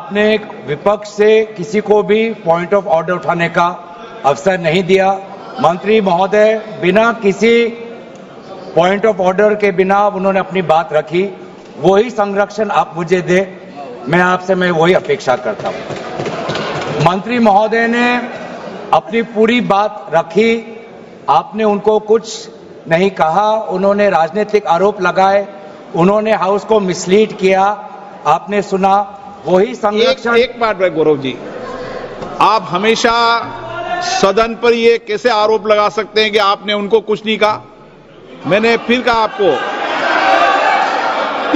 आपने विपक्ष से किसी को भी पॉइंट ऑफ ऑर्डर उठाने का अवसर नहीं दिया। मंत्री महोदय बिना किसी पॉइंट ऑफ ऑर्डर के बिना उन्होंने अपनी बात रखी। वही संरक्षण आप मुझे दे, मैं आपसे वही अपेक्षा करता हूं। मंत्री महोदय ने अपनी पूरी बात रखी, आपने उनको कुछ नहीं कहा। उन्होंने राजनीतिक आरोप लगाए, उन्होंने हाउस को मिसलीड किया, आपने सुना। वही संरक्षण एक बात है गौरव जी, आप हमेशा सदन पर ये कैसे आरोप लगा सकते हैं कि आपने उनको कुछ नहीं कहा? मैंने फिर कहा आपको,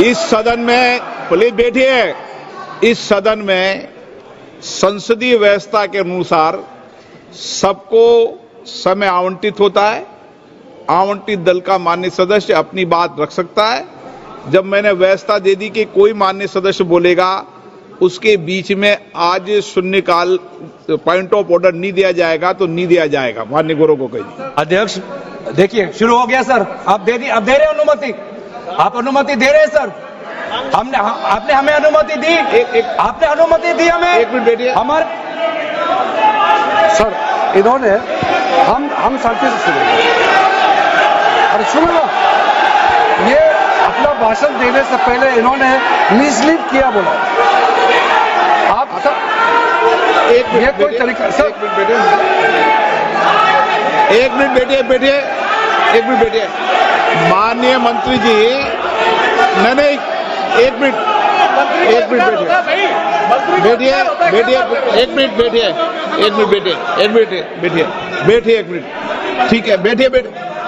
इस सदन में, प्लीज बैठिए, इस सदन में संसदीय व्यवस्था के अनुसार सबको समय आवंटित होता है। आवंटित दल का माननीय सदस्य अपनी बात रख सकता है। जब मैंने व्यवस्था दे दी कि कोई माननीय सदस्य बोलेगा, उसके बीच में आज शून्यकाल पॉइंट ऑफ ऑर्डर नहीं दिया जाएगा तो नहीं दिया जाएगा। माननीय गौरव को कहिए। अध्यक्ष देखिए, शुरू हो गया सर, आप दे रहे अनुमति, आप अनुमति दे रहे हैं सर। आपने हमें अनुमति दी, आपने अनुमति दी हमें। एक मिनट बैठिए। हमारे सर, इन्होंने हम शांति से सुनेंगे। अरे सुनो, ये अपना भाषण देने से पहले इन्होंने मिसलीड किया बोला। आप सब ये कोई तरीका सर? एक मिनट बैठिए। माननीय मंत्री जी, नहीं, एक मिनट बैठिए। ठीक है, बैठिए।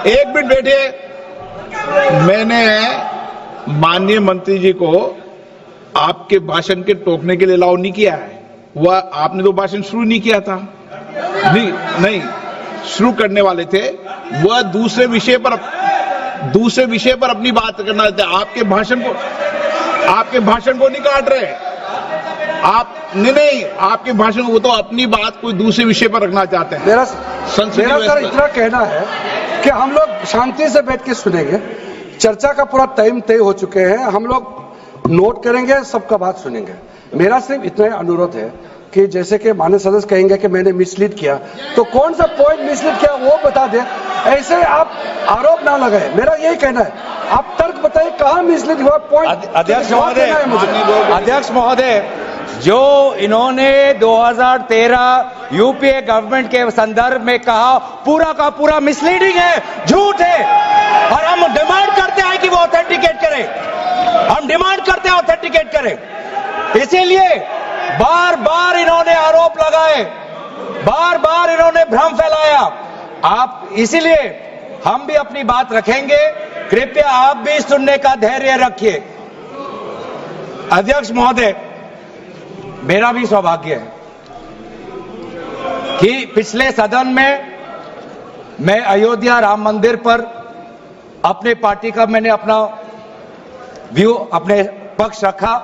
एक मिनट बैठिए। मैंने माननीय मंत्री जी को आपके भाषण के टोकने के लिए अलाउ नहीं किया है। वह आपने तो भाषण शुरू नहीं किया था, नहीं शुरू करने वाले थे। वह दूसरे विषय पर अपनी बात करना चाहते। आपके भाषण को नहीं काट रहे आप। नहीं, आपके भाषण को तो अपनी बात कोई दूसरे विषय पर रखना चाहते हैं। मेरा सर इतना कहना है कि हम लोग शांति से बैठ के सुनेंगे। चर्चा का पूरा टाइम तय हो चुके हैं, हम लोग नोट करेंगे, सबका बात सुनेंगे। मेरा सिर्फ इतना अनुरोध है कि जैसे कि माननीय सदस्य कहेंगे कि मैंने मिसलीड किया, तो कौन सा पॉइंट मिसलीड किया वो बता दे। ऐसे आप आरोप ना लगाए, मेरा यही कहना है। आप तर्क बताइए कहां मिसलीड हुआ पॉइंट। अध्यक्ष महोदय, जो इन्होंने 2013 यूपीए गवर्नमेंट के संदर्भ में कहा, पूरा का पूरा मिसलीडिंग है, झूठ है। और हम डिमांड करते हैं कि वो ऑथेंटिकेट करें, ऑथेंटिकेट करें। इसीलिए बार बार इन्होंने आरोप लगाए, बार बार इन्होंने भ्रम फैलाया। आप इसीलिए हम भी अपनी बात रखेंगे, कृपया आप भी सुनने का धैर्य रखिए। अध्यक्ष महोदय, मेरा भी सौभाग्य है कि पिछले सदन में मैं अयोध्या राम मंदिर पर अपने पार्टी का मैंने अपना व्यू, अपने पक्ष रखा,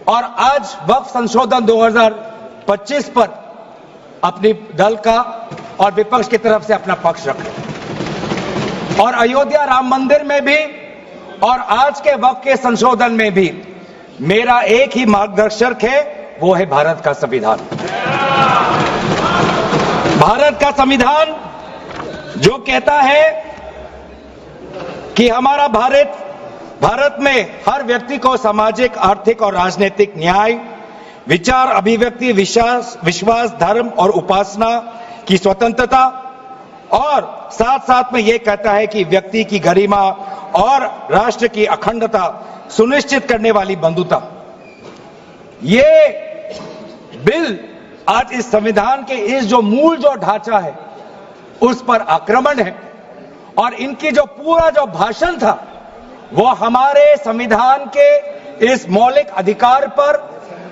और आज वक्फ संशोधन 2025 पर अपनी दल का और विपक्ष की तरफ से अपना पक्ष रखा। और अयोध्या राम मंदिर में भी और आज के वक्फ के संशोधन में भी मेरा एक ही मार्गदर्शक है, वो है भारत का संविधान। भारत का संविधान जो कहता है कि हमारा भारत में हर व्यक्ति को सामाजिक, आर्थिक और राजनीतिक न्याय, विचार, अभिव्यक्ति, विश्वास, धर्म और उपासना की स्वतंत्रता, और साथ साथ में यह कहता है कि व्यक्ति की गरिमा और राष्ट्र की अखंडता सुनिश्चित करने वाली बंधुता। ये बिल आज इस संविधान के इस जो मूल जो ढांचा है उस पर आक्रमण है। और इनकी जो पूरा जो भाषण था वो हमारे संविधान के इस मौलिक अधिकार पर,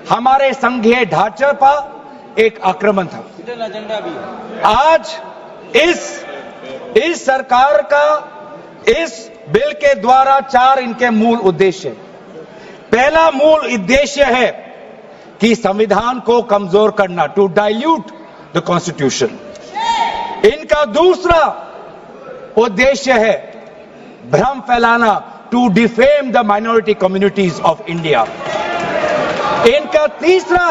हमारे संघीय ढांचे पर एक आक्रमण था। आज इस सरकार का इस बिल के द्वारा 4 इनके मूल उद्देश्य। पहला मूल उद्देश्य है कि संविधान को कमजोर करना, टू डाइल्यूट द कॉन्स्टिट्यूशन। इनका दूसरा उद्देश्य है भ्रम फैलाना, to defame the minority communities of India. इनका तीसरा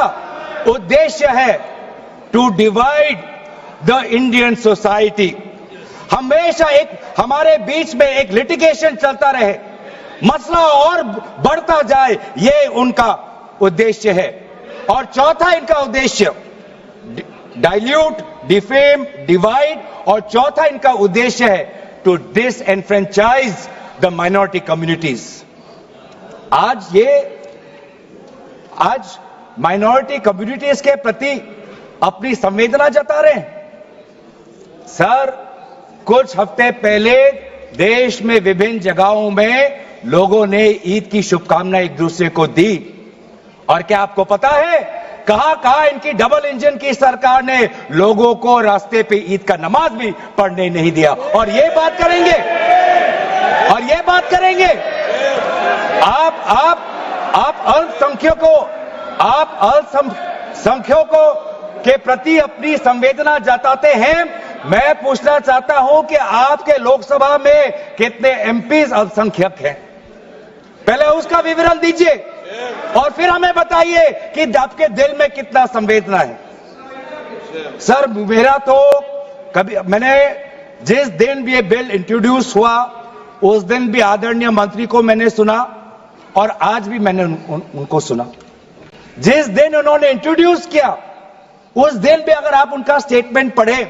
उद्देश्य है to divide the Indian society. हमेशा एक हमारे बीच में एक लिटिगेशन चलता रहे, मसला और बढ़ता जाए, ये उनका उद्देश्य है। और चौथा इनका उद्देश्य डाइल्यूट, डिफेम, डिवाइड, और चौथा इनका उद्देश्य है to disenfranchise the minority communities. आज माइनॉरिटी कम्युनिटीज के प्रति अपनी संवेदना जता रहे हैं। सर, कुछ हफ्ते पहले देश में विभिन्न जगहों में लोगों ने ईद की शुभकामनाएं एक दूसरे को दी, और क्या आपको पता है कहां इनकी डबल इंजन की सरकार ने लोगों को रास्ते पे ईद का नमाज भी पढ़ने नहीं दिया। और ये बात करेंगे आप अल्पसंख्यकों के प्रति अपनी संवेदना जताते हैं। मैं पूछना चाहता हूं कि आपके लोकसभा में कितने एमपीज अल्पसंख्यक हैं? पहले उसका विवरण दीजिए और फिर हमें बताइए कि आपके दिल में कितना संवेदना है। सर, मेरा तो मैंने जिस दिन भी ये बिल इंट्रोड्यूस हुआ उस दिन भी आदरणीय मंत्री को मैंने सुना और आज भी मैंने उनको सुना। जिस दिन उन्होंने इंट्रोड्यूस किया उस दिन भी अगर आप उनका स्टेटमेंट पढ़े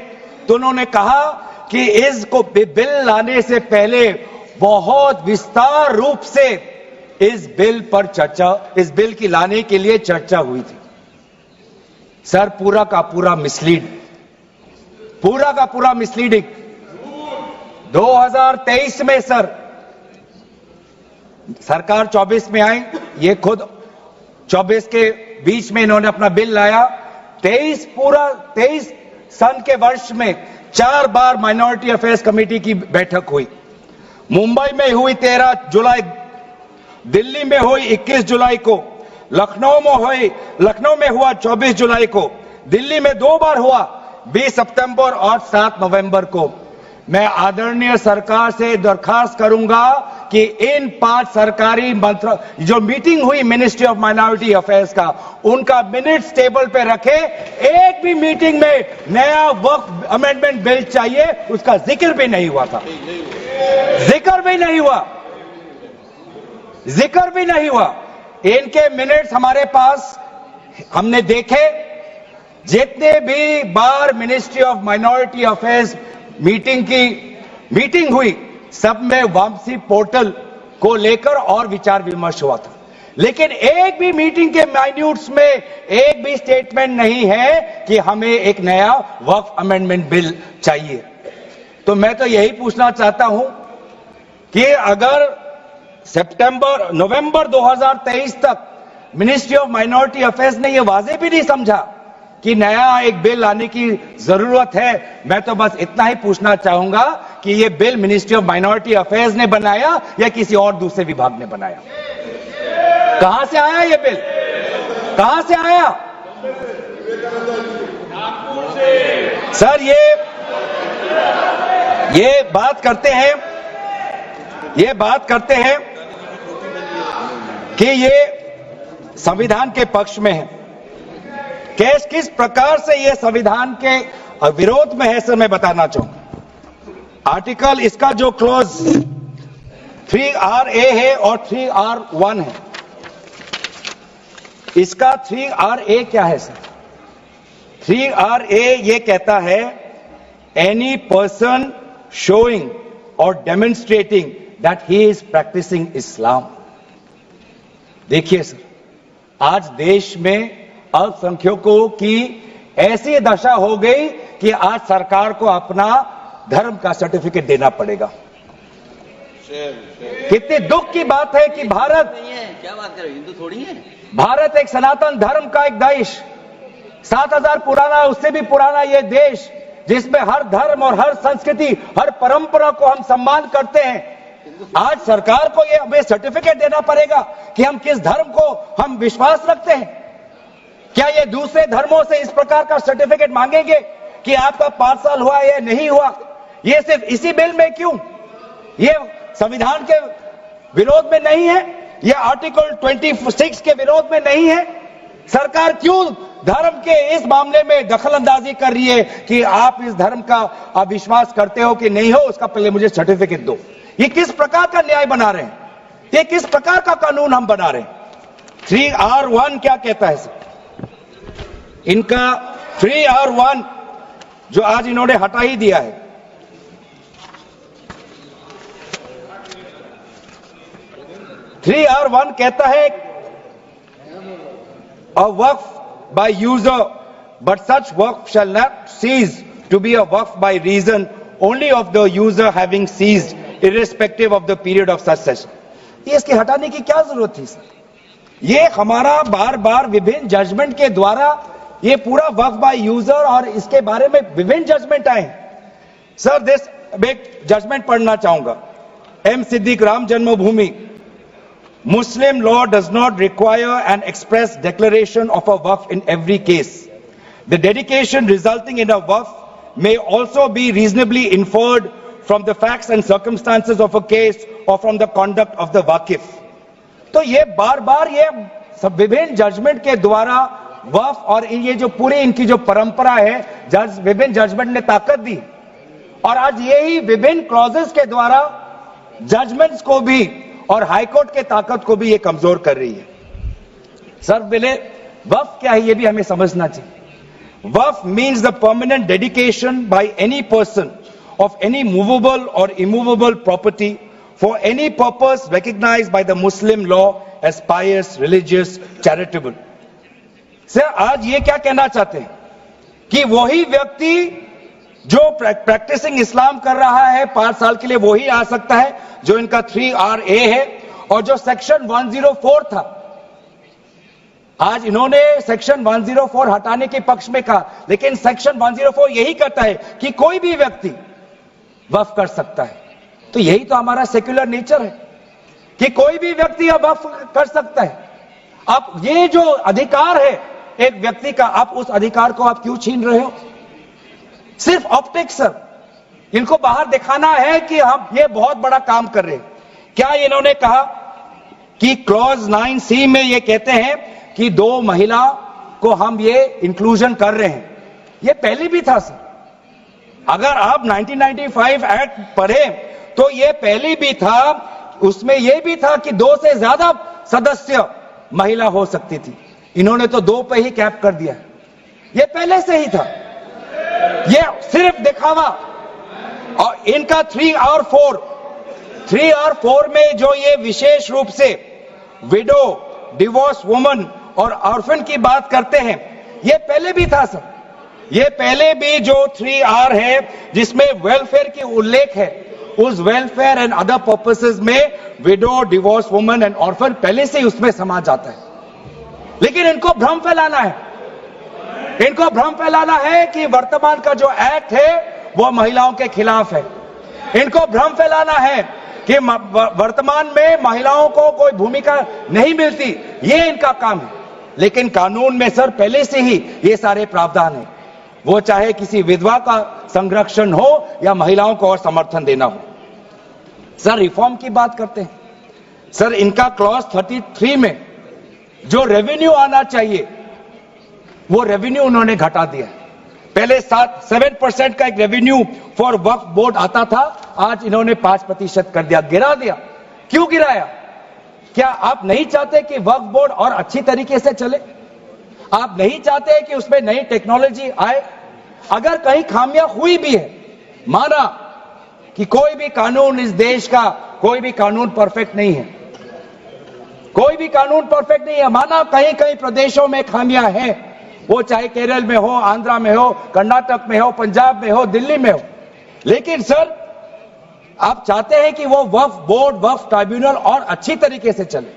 तो उन्होंने कहा कि इसको बिल लाने से पहले बहुत विस्तार रूप से इस बिल की लाने के लिए चर्चा हुई थी। सर, पूरा का पूरा मिसलीडिंग। 2023 में सर सरकार 24 में आई, ये खुद 24 के बीच में इन्होंने अपना बिल लाया। 23 सन के वर्ष में 4 बार माइनॉरिटी अफेयर्स कमेटी की बैठक हुई। मुंबई में हुई 13 जुलाई, दिल्ली में हुई 21 जुलाई को, लखनऊ में हुआ 24 जुलाई को, दिल्ली में 2 बार हुआ 20 सितंबर और 7 नवंबर को। मैं आदरणीय सरकार से दरखास्त करूंगा कि इन 5 सरकारी जो मीटिंग हुई मिनिस्ट्री ऑफ माइनॉरिटी अफेयर्स का, उनका मिनट्स टेबल पे रखे। एक भी मीटिंग में नया वक्फ अमेंडमेंट बिल चाहिए उसका जिक्र भी नहीं हुआ था। जिक्र भी नहीं हुआ। इनके मिनट्स हमारे पास, हमने देखे। जितने भी बार ministry of minority affairs meeting हुई, सब में वापसी पोर्टल को लेकर और विचार विमर्श हुआ था, लेकिन एक भी मीटिंग के माइन्यूट्स में एक भी स्टेटमेंट नहीं है कि हमें एक नया वक्फ अमेंडमेंट बिल चाहिए। तो मैं तो यही पूछना चाहता हूं कि अगर नवंबर 2023 तक मिनिस्ट्री ऑफ माइनॉरिटी अफेयर्स ने यह वाजे भी नहीं समझा कि नया एक बिल लाने की जरूरत है, मैं तो बस इतना ही पूछना चाहूंगा कि यह bill ministry of minority affairs ने बनाया या किसी और दूसरे विभाग ने बनाया? कहां से आया यह बिल? कहां से आया? सर, ये बात करते हैं कि ये संविधान के पक्ष में है। किस प्रकार से ये संविधान के विरोध में है, सर, मैं बताना चाहूंगा। आर्टिकल, इसका जो क्लॉज 3RA है और 3R1 है। इसका 3RA क्या है सर? 3RA ये कहता है एनी पर्सन शोइंग और demonstrating that he is practising Islam. देखिए सर, आज देश में अल्पसंख्यकों की ऐसी दशा हो गई कि आज सरकार को अपना धर्म का सर्टिफिकेट देना पड़ेगा। कितनी दुख की बात है कि भारत नहीं है, क्या बात कर रहे हो, हिंदू थोड़ी है। भारत एक सनातन धर्म का एक देश, 7000 पुराना, उससे भी पुराना ये देश, जिसमें हर धर्म और हर संस्कृति, हर परंपरा को हम सम्मान करते हैं। आज सरकार को ये हमें सर्टिफिकेट देना पड़ेगा कि हम किस धर्म को हम विश्वास रखते हैं। क्या ये दूसरे धर्मों से इस प्रकार का सर्टिफिकेट मांगेंगे कि आपका 5 साल हुआ या नहीं हुआ? ये सिर्फ इसी बिल में क्यों? ये संविधान के विरोध में नहीं है, ये आर्टिकल 26 के विरोध में नहीं है, सरकार क्यों धर्म के इस मामले में दखल अंदाजी कर रही है कि आप इस धर्म का आप विश्वास करते हो कि नहीं हो, उसका पहले मुझे सर्टिफिकेट दो। ये किस प्रकार का न्याय बना रहे हैं? ये किस प्रकार का कानून हम बना रहे हैं? 3R1 क्या कहता है सर? इनका 3R1 जो आज इन्होंने हटा ही दिया है, R1 कहता है a waqf by user, but such waqf shall not cease to be a waqf by reason only of the user having ceased, irrespective of the period of such session. ये इसके हटाने की क्या जरूरत थी सर? ये हमारा बार बार विभिन्न जजमेंट के द्वारा ये पूरा वक्फ बाय यूजर और इसके बारे में विभिन्न जजमेंट आए। सर दिस एक जजमेंट पढ़ना चाहूंगा। M. Siddiq, Ram Janmabhoomi, Muslim law does not require an express declaration of a waqf in every case. The dedication resulting in a waqf may also be reasonably inferred from the facts and circumstances of a case or from the conduct of the waqif. तो ये बार बार ये सब विभिन्न judgement के द्वारा वक्फ और ये जो पूरी इनकी जो परंपरा है, विभिन्न जजमेंट ने ताकत दी और आज यही विभिन्न क्लॉजेस के द्वारा जजमेंट्स को भी और हाईकोर्ट के ताकत को भी ये कमजोर कर रही है। सर पहले वक्फ क्या है ये भी हमें समझना चाहिए। Waqf means the permanent dedication by any person of any movable और immovable property for any purpose recognised by the Muslim law as pious, religious, charitable. Sir आज ये क्या कहना चाहते हैं कि वही व्यक्ति जो प्रैक्टिसिंग इस्लाम कर रहा है 5 साल के लिए वही आ सकता है, जो इनका 3RA है, और जो सेक्शन 104 था, आज इन्होंने सेक्शन 104 हटाने के पक्ष में कहा, लेकिन सेक्शन 104 यही कहता है कि कोई भी व्यक्ति वक्फ कर सकता है। तो यही तो हमारा सेक्युलर नेचर है कि कोई भी व्यक्ति अब वक्फ कर सकता है। अब ये जो अधिकार है एक व्यक्ति का, आप उस अधिकार को आप क्यों छीन रहे हो? सिर्फ ऑप्टिक्स सर, इनको बाहर दिखाना है कि हम ये बहुत बड़ा काम कर रहे हैं। क्या इन्होंने कहा कि क्लॉज 9C में ये कहते हैं कि 2 महिला को हम ये इंक्लूजन कर रहे हैं? ये पहले भी था सर। अगर आप 1995 एक्ट पढ़े तो ये पहले भी था, उसमें ये भी था कि 2 से ज्यादा सदस्य महिला हो सकती थी। इन्होंने तो 2 पे ही कैप कर दिया। ये पहले से ही था, ये सिर्फ दिखावा। और इनका 3R4 में जो ये विशेष रूप से विडो, डिवोर्स वुमन और ऑर्फन की बात करते हैं, ये पहले भी था सर। ये पहले भी जो 3R है जिसमें वेलफेयर की उल्लेख है, उस वेलफेयर एंड अदर पर्पसेस में window, divorce woman and orphan पहले से ही उसमें समा जाता है। लेकिन इनको भ्रम फैलाना है, इनको भ्रम फैलाना है कि वर्तमान का जो एक्ट है वो महिलाओं के खिलाफ है। इनको भ्रम फैलाना है कि वर्तमान में महिलाओं को कोई भूमिका नहीं मिलती, ये इनका काम है। लेकिन कानून में सर पहले से ही ये सारे प्रावधान है, वो चाहे किसी विधवा का संरक्षण हो या महिलाओं को और समर्थन देना हो। सर रिफॉर्म की बात करते हैं, सर इनका क्लॉज 33 में जो रेवेन्यू आना चाहिए वो रेवेन्यू उन्होंने घटा दिया। पहले 7% का एक रेवेन्यू फॉर वक्फ बोर्ड आता था, आज इन्होंने 5% कर दिया, गिरा दिया। क्यों गिराया? क्या आप नहीं चाहते कि वक्फ बोर्ड और अच्छी तरीके से चले? आप नहीं चाहते कि उसमें नई टेक्नोलॉजी आए? अगर कहीं खामियां हुई भी है, माना कि कोई भी कानून इस देश का, कोई भी कानून परफेक्ट नहीं है, कोई भी कानून परफेक्ट नहीं है, माना कहीं कहीं प्रदेशों में खामियां हैं, वो चाहे केरल में हो, आंध्रा में हो, कर्नाटक में हो, पंजाब में हो, दिल्ली में हो, लेकिन सर आप चाहते हैं कि वो वक्फ बोर्ड, वक्फ ट्राइब्यूनल और अच्छी तरीके से चले,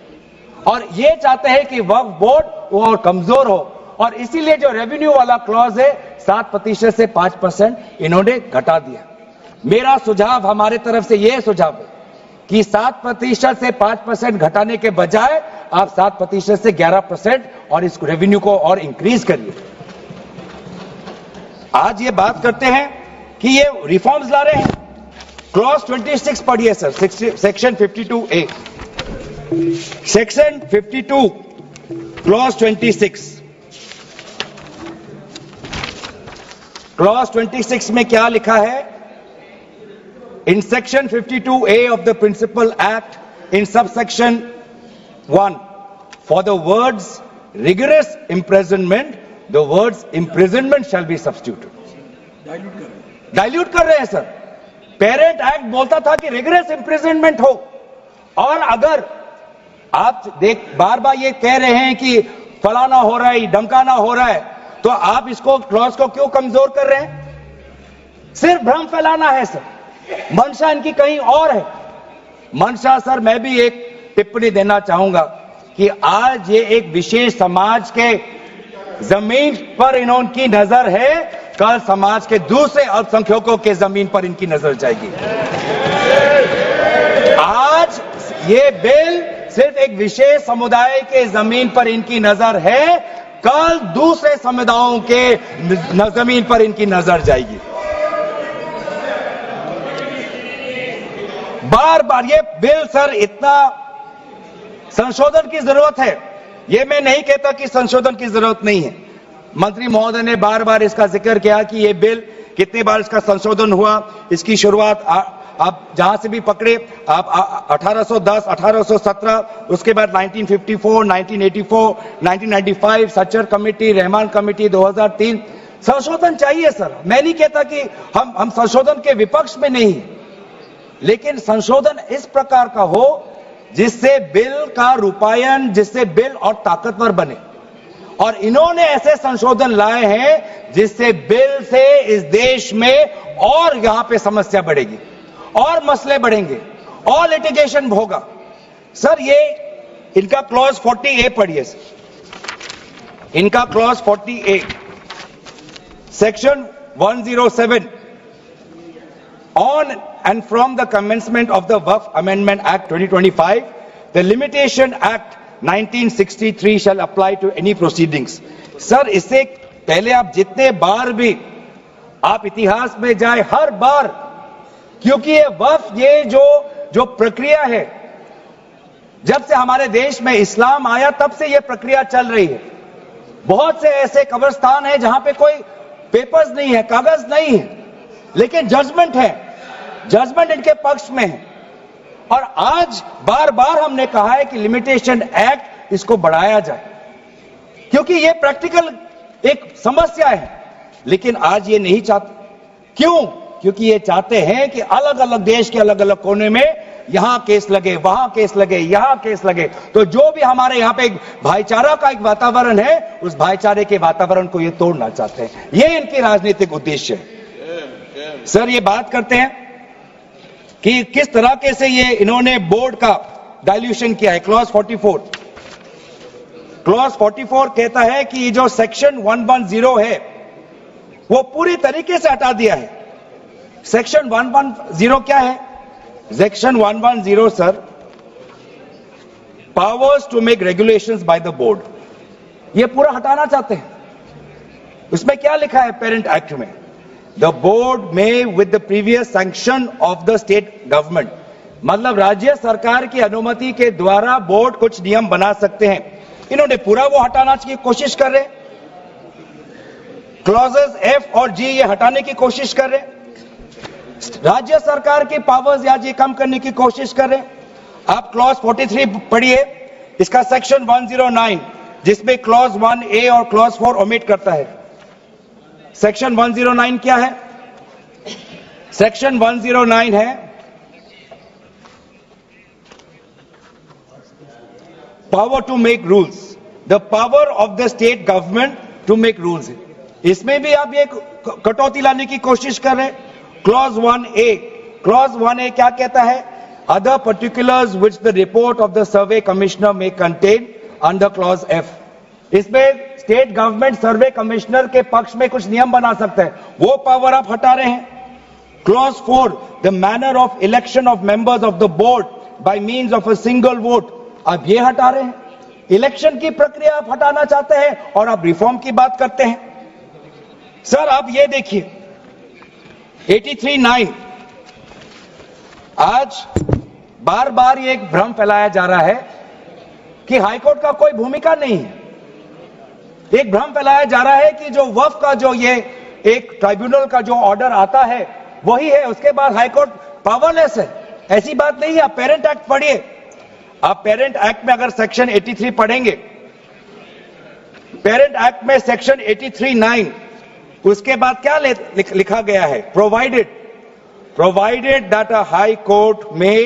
और ये चाहते हैं कि वक्फ बोर्ड वो और कमजोर हो, और इसीलिए जो रेवेन्यू वाला क्लॉज है 7% से 5% इन्होंने घटा दिया। मेरा सुझाव, हमारे तरफ से यह सुझाव है कि 7% से 5% घटाने के बजाय आप 7% से 11% और इस रेवेन्यू को और इंक्रीज करिए। आज ये बात करते हैं कि ये रिफॉर्म्स ला रहे हैं। क्लॉज 26 पढ़िए sir, section 52A, section 52 clause 26। Clause 26 में क्या लिखा है? In section 52A of the principal act in subsection 1 for the words rigorous imprisonment the words imprisonment shall be substituted. Dilute कर रहे हैं सर। पेरेंट एक्ट बोलता था कि रिगरस इम्प्रिजनमेंट हो, और अगर आप बार बार ये कह रहे हैं कि फलाना हो रहा है, धमकाना हो रहा है, तो आप इसको क्लॉज को क्यों कमजोर कर रहे हैं? सिर्फ भ्रम फैलाना है सर। मंशा इनकी कहीं और है। मंशा सर, मैं भी एक टिप्पणी देना चाहूंगा कि आज ये एक विशेष समाज के जमीन पर इनकी नजर है, कल समाज के दूसरे अल्पसंख्यकों के जमीन पर इनकी नजर जाएगी। आज ये बिल सिर्फ एक विशेष समुदाय के जमीन पर इनकी नजर है, कल दूसरे समुदायों के जमीन पर इनकी नजर जाएगी। बार बार ये बिल सर, इतना संशोधन की जरूरत है। ये मैं नहीं कहता कि संशोधन की जरूरत नहीं है। मंत्री महोदय ने बार बार इसका जिक्र किया कि ये बिल कितनी बार इसका संशोधन हुआ। इसकी शुरुआत आप जहां से भी पकड़े, आप 1810, 1817, उसके बाद 1954, 1984, 1995, सच्चर कमेटी, रहमान कमेटी 2003। संशोधन चाहिए सर। मैं नहीं कहता कि हम संशोधन के विपक्ष में नहीं, लेकिन संशोधन इस प्रकार का हो जिससे बिल का रूपायन, जिससे बिल और ताकतवर बने। और इन्होंने ऐसे संशोधन लाए हैं जिससे बिल से इस देश में और यहां पे समस्या बढ़ेगी, और मसले बढ़ेंगे, और लिटिगेशन होगा। सर ये इनका क्लॉज 40A पढ़िए सर। इनका clause 40A, section 107, on and from the commencement of the Waqf Amendment Act 2025, the Limitation Act 1963 shall apply to any proceedings. Sir इससे पहले आप जितने बार भी आप इतिहास में जाए, हर बार, क्योंकि ये वक्फ, ये जो प्रक्रिया है, जब से हमारे देश में इस्लाम आया तब से ये प्रक्रिया चल रही है। बहुत से ऐसे कब्रिस्तान हैं जहां पे कोई पेपर्स नहीं है, कागज नहीं है, लेकिन जजमेंट है, जजमेंट इनके पक्ष में है। और आज बार बार हमने कहा है कि लिमिटेशन एक्ट इसको बढ़ाया जाए, क्योंकि ये प्रैक्टिकल एक समस्या है। लेकिन आज ये नहीं चाहते। क्यों? क्योंकि ये चाहते हैं कि अलग अलग देश के अलग अलग कोने में यहां केस लगे, वहां केस लगे, यहां केस लगे। तो जो भी हमारे यहां पे एक भाईचारा का एक वातावरण है, उस भाईचारे के वातावरण को ये तोड़ना चाहते हैं। ये इनके राजनीतिक उद्देश्य है। सर ये बात करते हैं कि किस तरह से ये इन्होंने बोर्ड का डाइल्यूशन किया है। क्लॉज 44, क्लॉज 44 कहता है कि जो सेक्शन 110 है वो पूरी तरीके से हटा दिया है। सेक्शन 110 क्या है? Section 110 sir, powers to make regulations by the board, ये पूरा हटाना चाहते हैं। उसमें क्या लिखा है पेरेंट एक्ट में? द बोर्ड में with the previous sanction of the state government, मतलब राज्य सरकार की अनुमति के द्वारा बोर्ड कुछ नियम बना सकते हैं। इन्होंने पूरा वो हटाना की कोशिश कर रहे। क्लॉजेस F और G ये हटाने की कोशिश कर रहे। राज्य सरकार की पावर्स या ये कम करने की कोशिश कर रहे। आप क्लॉज 43 पढ़िए, इसका सेक्शन 109, जिसमें क्लॉज 1A और क्लॉज 4 ओमिट करता है। सेक्शन 109 क्या है? सेक्शन 109 है power to make rules, the power of the state government to make rules. इसमें भी आप ये कटौती लाने की कोशिश कर रहे हैं। क्लॉज 1A, क्लॉज 1A क्या कहता है? Other particulars which the report of the survey commissioner में कंटेन अंडर क्लॉज F। इसमें स्टेट गवर्नमेंट सर्वे कमिश्नर के पक्ष में कुछ नियम बना सकता है, वो पावर आप हटा रहे हैं। Clause 4, the manner of election of members of the board by means of a single vote, आप ये हटा रहे हैं। इलेक्शन की प्रक्रिया आप हटाना चाहते हैं और आप रिफॉर्म की बात करते हैं। सर आप ये देखिए 83(9), आज बार बार ये एक भ्रम फैलाया जा रहा है कि हाईकोर्ट का कोई भूमिका नहीं है। एक भ्रम फैलाया जा रहा है कि जो वक्फ का जो ये एक ट्राइब्यूनल का जो ऑर्डर आता है वही है, उसके बाद हाईकोर्ट पावरलेस है। ऐसी बात नहीं है। आप पेरेंट एक्ट पढ़िए, आप पेरेंट एक्ट में अगर सेक्शन 83 पढ़ेंगे, पेरेंट एक्ट में सेक्शन 83(9) उसके बाद क्या लिखा गया है? provided that a high court may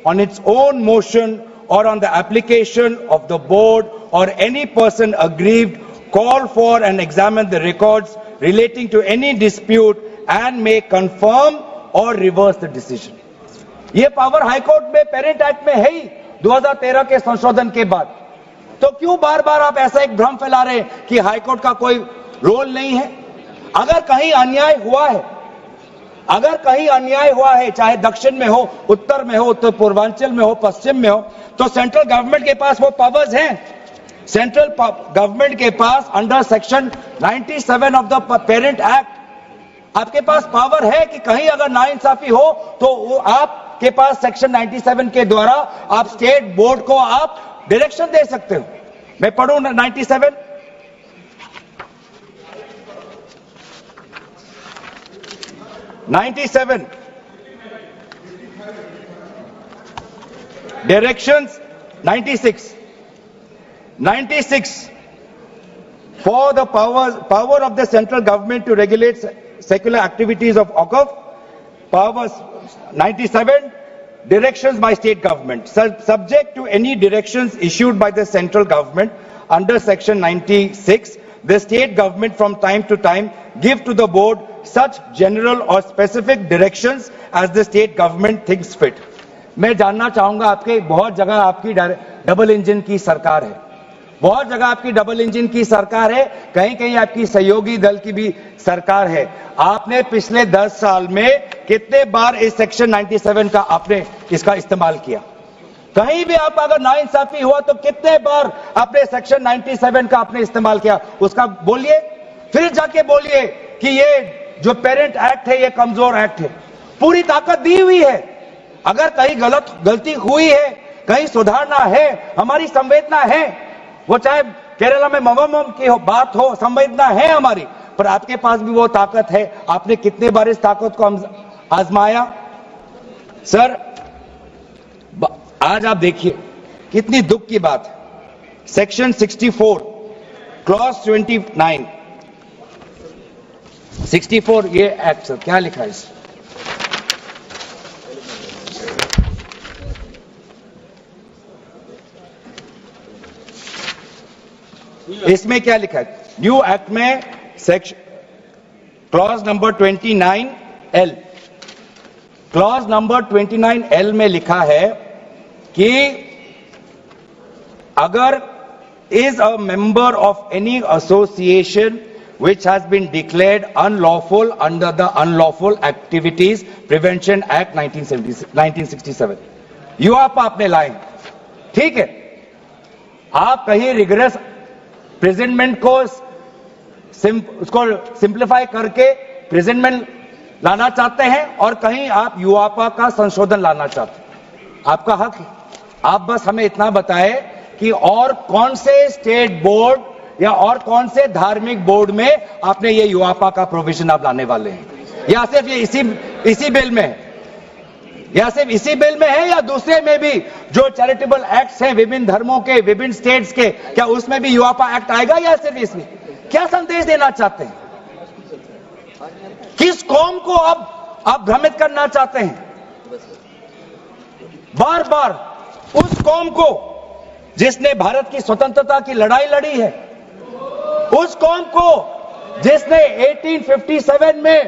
on its own motion or on the application of the board or any person aggrieved call for and examine the records relating to any dispute and may confirm or reverse the decision. ये power high court में parent act में है ही 2013 के संशोधन के बाद। तो क्यों बार बार आप ऐसा एक भ्रम फैला रहे हैं कि हाई कोर्ट का कोई रोल नहीं है? अगर कहीं अन्याय हुआ है, अगर कहीं अन्याय हुआ है, चाहे दक्षिण में हो, उत्तर में हो, उत्तर पूर्वांचल में हो, पश्चिम में हो, तो सेंट्रल गवर्नमेंट के पास वो पावर्स हैं। सेंट्रल गवर्नमेंट के पास under section 97 of the parent act आपके पास पावर है कि कहीं अगर नाइंसाफी हो तो वो आपके पास सेक्शन 97 के द्वारा आप स्टेट बोर्ड को आप डायरेक्शन दे सकते हो। मैं पढ़ूं 97। Directions 96 for the power of the central government to regulate secular activities of OCUF. Powers 97 directions by state government subject to any directions issued by the central government under section 96. The state government from time to time give to the board such general or specific directions as the state government thinks fit. मैं जानना चाहूंगा, आपके बहुत जगह आपकी double engine की सरकार है, बहुत जगह आपकी डबल इंजन की सरकार है, कहीं कहीं आपकी सहयोगी दल की भी सरकार है। आपने पिछले 10 साल में कितने बार इस सेक्शन 97 का आपने इसका इस्तेमाल किया? कहीं भी आप अगर नाइंसाफी हुआ तो कितने बार आपने सेक्शन 97 का आपने इस्तेमाल किया? उसका बोलिए, फिर जाके बोलिए कि ये जो पेरेंट एक्ट है ये कमजोर एक्ट है। पूरी ताकत दी हुई है, अगर कहीं गलती हुई है, कहीं सुधारना है, हमारी संवेदना है, वो चाहे केरला में मवम की बात हो, संवेदना है हमारी, पर आपके पास भी वो ताकत है। आपने कितने बार इस ताकत को आजमाया? सर आज आप देखिए कितनी दुख की बात है। सेक्शन 64 क्लॉज 29 64 ये एक्ट सर क्या लिखा है इसमें क्या लिखा है? न्यू एक्ट में section clause number 29L, clause number 29L में लिखा है कि अगर is a member of any association which has been declared unlawful under the Unlawful Activities Prevention Act 1967, यूआपा आपने लाए, ठीक है, आप कहीं रिग्रेस प्रेजेंटमेंट को उसको सिंप्लीफाई करके प्रेजेंटमेंट लाना चाहते हैं और कहीं आप यूआपा का संशोधन लाना चाहते हैं, आपका हक है। आप बस हमें इतना बताएं कि और कौन से स्टेट बोर्ड या और कौन से धार्मिक बोर्ड में आपने ये यूआपा का प्रोविजन आप लाने वाले हैं, या सिर्फ ये इसी बिल में है, या सिर्फ इसी बिल में है, या दूसरे में भी जो चैरिटेबल एक्ट्स हैं विभिन्न धर्मों के, विभिन्न स्टेट्स के, क्या उसमें भी यूआपा एक्ट आएगा या सिर्फ इसमें? क्या संदेश देना चाहते हैं? किस कौम को आप भ्रमित करना चाहते हैं? बार बार उस कौम को जिसने भारत की स्वतंत्रता की लड़ाई लड़ी है, उस कौम को जिसने 1857 में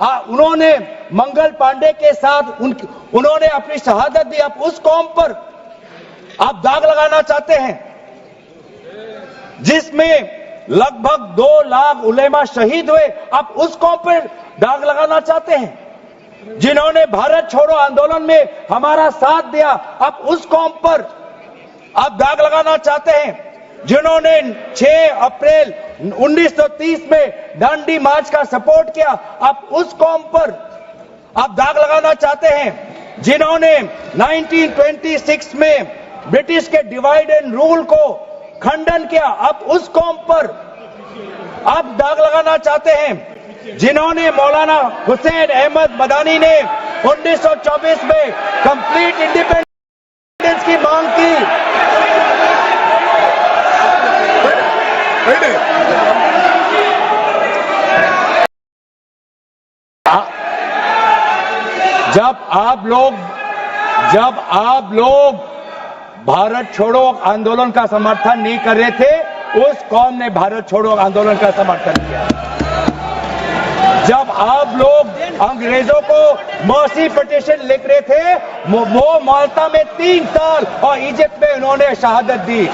उन्होंने मंगल पांडे के साथ उन्होंने अपनी शहादत दी, आप उस कौम पर आप दाग लगाना चाहते हैं जिसमें लगभग 2 लाख उलेमा शहीद हुए, आप उस कौम पर दाग लगाना चाहते हैं जिन्होंने भारत छोड़ो आंदोलन में हमारा साथ दिया, आप उस कौम पर आप दाग लगाना चाहते हैं जिन्होंने 6 अप्रैल 1930 में दांडी मार्च का सपोर्ट किया, आप उस कौम पर आप दाग लगाना चाहते हैं जिन्होंने 1926 में ब्रिटिश के डिवाइड एंड रूल को खंडन किया, आप उस कौम पर अब दाग लगाना चाहते हैं जिन्होंने मौलाना हुसैन अहमद मदानी ने 1924 में कंप्लीट इंडिपेंडेंस की मांग की। जब आप लोग भारत छोड़ो आंदोलन का समर्थन नहीं कर रहे थे, उस कौम ने भारत छोड़ो आंदोलन का समर्थन किया। जब आप लोग अंग्रेजों को मर्सी पिटीशन लिख रहे थे, वो माल्टा में 3 साल और इजिप्ट में उन्होंने शहादत दी।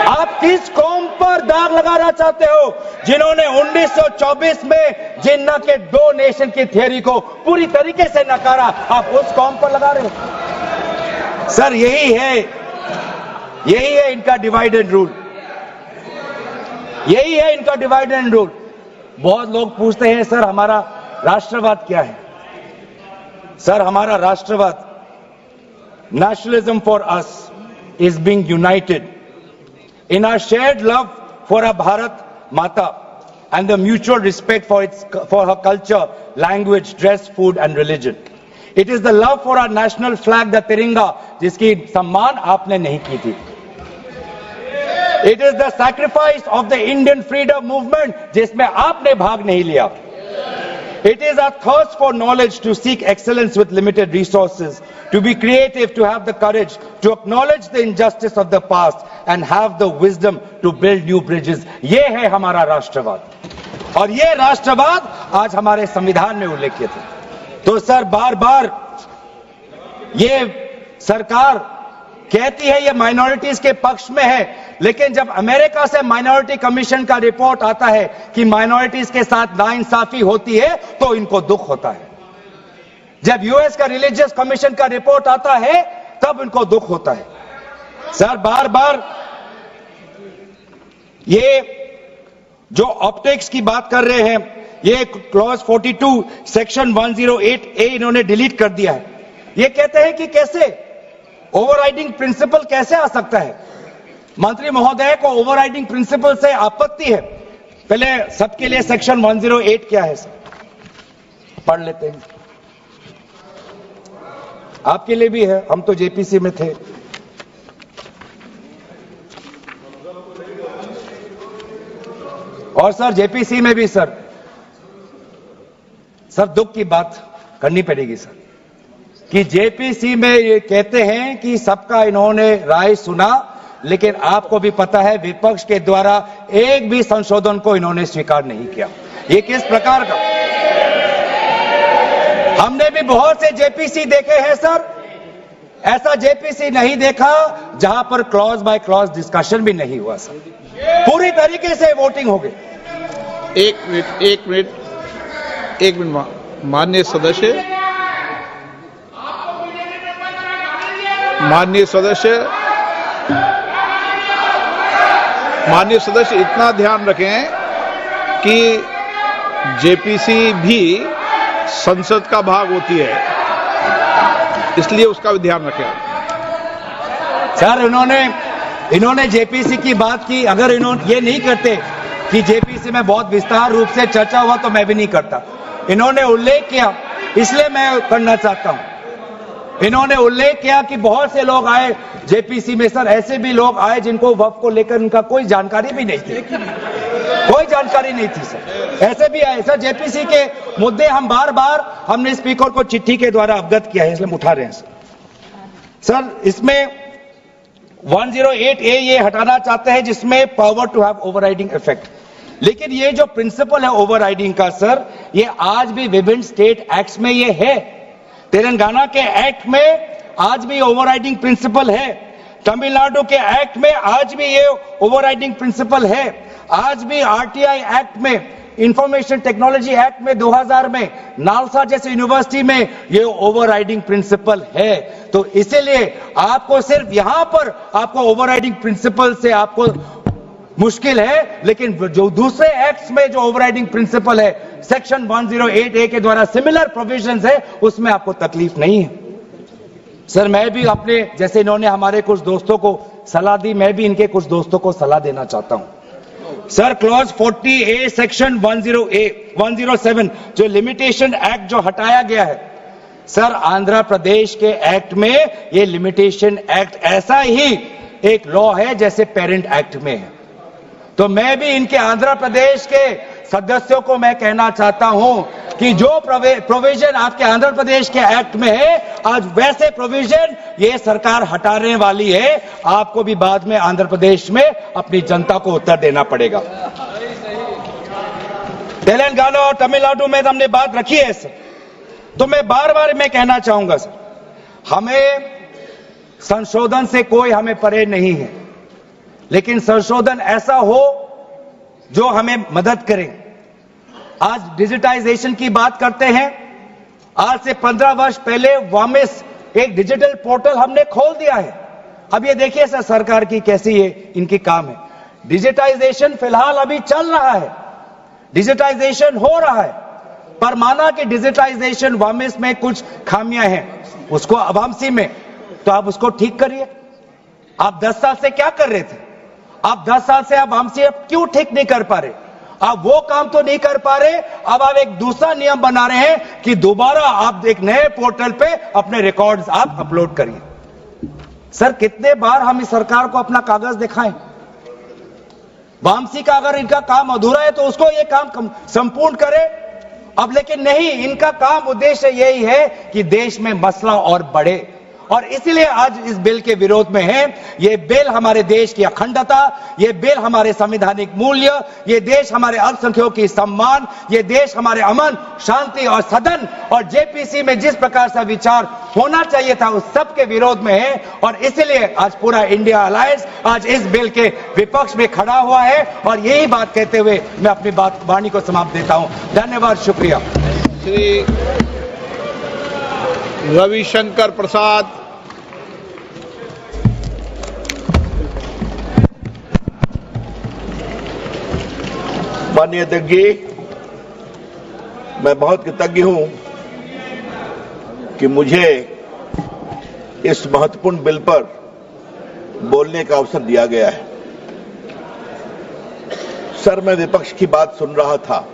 आप किस कौम पर दाग लगाना चाहते हो जिन्होंने 1924 में जिन्ना के 2 नेशन की थियरी को पूरी तरीके से नकारा? आप उस कौम पर लगा रहे हो। सर यही है इनका डिवाइड एंड रूल। यही है इनका डिवाइड एंड रूल। बहुत लोग पूछते हैं सर हमारा राष्ट्रवाद क्या है? सर हमारा राष्ट्रवाद, nationalism for us is being United in our shared love for our Bharat Mata and the mutual respect for her culture, language, dress, food and religion. It is the love for our national flag, the Tiringa, जिसकी सम्मान आपने नहीं की थी. It is the sacrifice of the Indian freedom movement, जिसमें आपने भाग नहीं लिया. It is our thirst for knowledge, to seek excellence with limited resources, to be creative, to have the courage, to acknowledge the injustice of the past and have the wisdom to build new bridges. ये है हमारा राष्ट्रवाद और ये राष्ट्रवाद आज हमारे संविधान में उल्लेखित है. तो सर बार बार ये सरकार कहती है ये माइनॉरिटीज के पक्ष में है, लेकिन जब अमेरिका से माइनॉरिटी कमीशन का रिपोर्ट आता है कि माइनॉरिटीज के साथ नाइंसाफी होती है तो इनको दुख होता है. जब यूएस का रिलीजियस कमीशन का रिपोर्ट आता है तब इनको दुख होता है. सर बार बार ये जो ऑप्टिक्स की बात कर रहे हैं, ये क्लॉज 42 सेक्शन 108A इन्होंने डिलीट कर दिया है. ये कहते हैं कि कैसे ओवरराइडिंग प्रिंसिपल कैसे आ सकता है? मंत्री महोदय को ओवरराइडिंग प्रिंसिपल से आपत्ति है. पहले सबके लिए सेक्शन 108 क्या है सर पढ़ लेते हैं. आपके लिए भी है, हम तो जेपीसी में थे. और सर जेपीसी में भी सर दुख की बात करनी पड़ेगी सर कि जेपीसी में ये कहते हैं कि सबका इन्होंने राय सुना, लेकिन आपको भी पता है विपक्ष के द्वारा एक भी संशोधन को इन्होंने स्वीकार नहीं किया. ये किस प्रकार का? हमने भी बहुत से जेपीसी देखे हैं सर, ऐसा जेपीसी नहीं देखा जहां पर क्लॉज बाय क्लॉज डिस्कशन भी नहीं हुआ सर. पूरी तरीके से वोटिंग हो गई. एक मिनट माननीय सदस्य इतना ध्यान रखें कि जेपीसी भी संसद का भाग होती है, इसलिए उसका भी ध्यान रखें. सर इन्होंने जेपीसी की बात की. अगर इन्होंने ये नहीं करते कि जेपीसी में बहुत विस्तार रूप से चर्चा हुआ तो मैं भी नहीं करता. इन्होंने उल्लेख किया इसलिए मैं करना चाहता हूं. इन्होंने उल्लेख किया कि बहुत से लोग आए जेपीसी में. सर ऐसे भी लोग आए जिनको वक्फ को लेकर उनका कोई जानकारी भी नहीं थी, कोई जानकारी नहीं थी सर. ऐसे भी आए सर. जेपीसी के मुद्दे हम बार बार हमने स्पीकर को चिट्ठी के द्वारा अवगत किया है, इसलिए उठा रहे हैं सर. इसमें 108A ये हटाना चाहते हैं जिसमें power to have overriding effect. लेकिन ये जो प्रिंसिपल है ओवरराइडिंग का सर, ये आज भी विभिन्न स्टेट एक्ट्स में ये है. तेलंगाना के एक्ट में आज भी ओवरराइडिंग प्रिंसिपल है. तमिलनाडु के एक्ट में आज भी ये ओवरराइडिंग प्रिंसिपल है. आज भी आरटीआई एक्ट में, इंफॉर्मेशन टेक्नोलॉजी एक्ट में 2000 में नालसा जैसे यूनिवर्सिटी में ये ओवरराइडिंग प्रिंसिपल है. तो इसीलिए आपको सिर्फ यहां पर आपको ओवरराइडिंग प्रिंसिपल से आपको मुश्किल है, लेकिन जो दूसरे एक्ट्स में जो ओवरराइडिंग प्रिंसिपल है सेक्शन 108A के द्वारा सिमिलर प्रोविजंस है, उसमें आपको तकलीफ नहीं है. सर मैं भी अपने जैसे इन्होंने हमारे कुछ दोस्तों को सलाह दी, मैं भी इनके कुछ दोस्तों को सलाह देना चाहता हूं। सर, क्लॉज 40A सेक्शन 107 जो लिमिटेशन एक्ट जो हटाया गया है, सर आंध्र प्रदेश के एक्ट में ये लिमिटेशन एक्ट ऐसा ही एक लॉ है जैसे पेरेंट एक्ट में है। तो मैं भी इनके आंध्र प्रदेश के सदस्यों को मैं कहना चाहता हूं कि जो प्रोविजन आपके आंध्र प्रदेश के एक्ट में है, आज वैसे प्रोविजन ये सरकार हटाने वाली है। आपको भी बाद में आंध्र प्रदेश में अपनी जनता को उत्तर देना पड़ेगा। तेलंगाना और तमिलनाडु में हमने बात रखी है सर, तो मैं बार बार मैं कहना चाहूंगा सर, हमें संशोधन से कोई हमें परे नहीं है, लेकिन संशोधन ऐसा हो जो हमें मदद करे। आज डिजिटाइजेशन की बात करते हैं। आज से 15 वर्ष पहले वामिस एक डिजिटल पोर्टल हमने खोल दिया है। अब ये देखिए सर सरकार की कैसी ये इनकी काम है। डिजिटाइजेशन फिलहाल अभी चल रहा है, डिजिटाइजेशन हो रहा है, पर माना कि डिजिटाइजेशन वामिस में कुछ खामियां हैं, उसको वामसी में, तो आप उसको ठीक करिए। आप 10 साल से क्या कर रहे थे? आप 10 साल से आप हमसे क्यों ठीक नहीं कर पा रहे? आप वो काम तो नहीं कर पा रहे, अब आप एक दूसरा नियम बना रहे हैं कि दोबारा आप एक नए पोर्टल पे अपने रिकॉर्ड्स आप अपलोड करिए। सर, कितने बार हम इस सरकार को अपना कागज दिखाएं? वामसी का अगर इनका काम अधूरा है तो उसको ये काम संपूर्ण करे। अब लेकिन नहीं, इनका काम उद्देश्य यही है कि देश में मसला और बढ़े, और इसलिए आज इस बिल के विरोध में है। ये बिल हमारे देश की अखंडता, ये बिल हमारे संवैधानिक मूल्य, ये देश हमारे अल्पसंख्यकों की सम्मान, ये देश हमारे अमन, शांति और सदन और जेपीसी में जिस प्रकार से विचार होना चाहिए था उस सब के विरोध में है। और इसलिए आज पूरा इंडिया अलायंस आज इस बिल के विपक्ष में खड़ा हुआ है। और यही बात कहते हुए मैं अपनी वाणी को समाप्त देता हूं। धन्यवाद, शुक्रिया। श्री रविशंकर प्रसाद। माननीय अध्यक्ष जी, मैं बहुत कृतज्ञ हूं कि मुझे इस महत्वपूर्ण बिल पर बोलने का अवसर दिया गया है। सर, मैं विपक्ष की बात सुन रहा था